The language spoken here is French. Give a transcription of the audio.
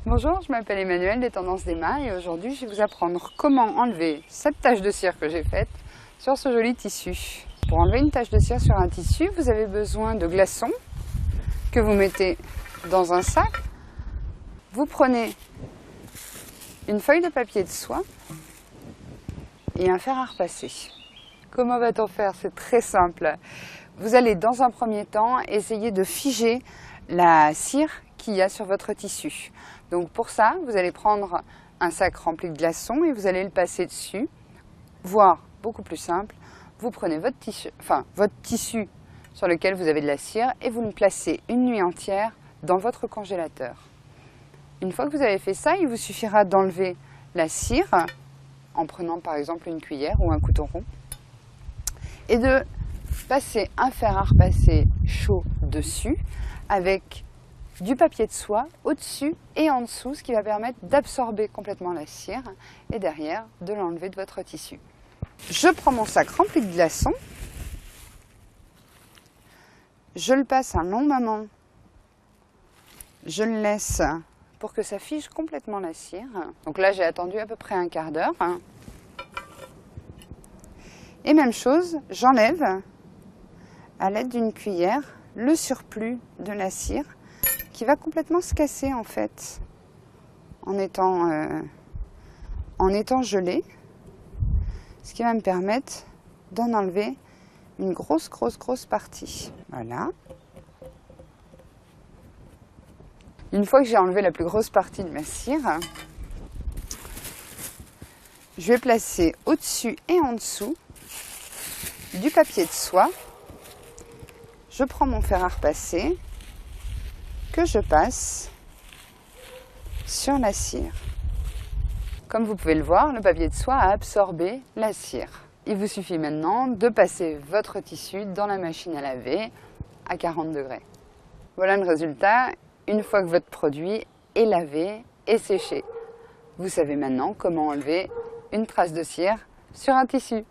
Bonjour, je m'appelle Emmanuelle des Tendances d'Emma et aujourd'hui je vais vous apprendre comment enlever cette tache de cire que j'ai faite sur ce joli tissu. Pour enlever une tache de cire sur un tissu, vous avez besoin de glaçons que vous mettez dans un sac. Vous prenez une feuille de papier de soie et un fer à repasser. Comment va-t-on faire? C'est très simple. Vous allez dans un premier temps essayer de figer la cire qu'il y a sur votre tissu. Donc pour ça, vous allez prendre un sac rempli de glaçons et vous allez le passer dessus. Voire, beaucoup plus simple, vous prenez votre tissu sur lequel vous avez de la cire et vous le placez une nuit entière dans votre congélateur. Une fois que vous avez fait ça, il vous suffira d'enlever la cire en prenant par exemple une cuillère ou un couteau rond et de passer un fer à repasser chaud dessus avec du papier de soie au-dessus et en dessous, ce qui va permettre d'absorber complètement la cire et derrière de l'enlever de votre tissu. Je prends mon sac rempli de glaçons, je le passe un long moment, je le laisse pour que ça fige complètement la cire. Donc là j'ai attendu à peu près un quart d'heure. Et même chose, j'enlève à l'aide d'une cuillère le surplus de la cire qui va complètement se casser en fait en étant gelé, ce qui va me permettre d'en enlever une grosse partie. Voilà. Une fois que j'ai enlevé la plus grosse partie de ma cire, je vais placer au-dessus et en dessous du papier de soie. Je prends mon fer à repasser que je passe sur la cire. Comme vous pouvez le voir, le papier de soie a absorbé la cire. Il vous suffit maintenant de passer votre tissu dans la machine à laver à 40 degrés. Voilà le résultat une fois que votre produit est lavé et séché. Vous savez maintenant comment enlever une trace de cire sur un tissu.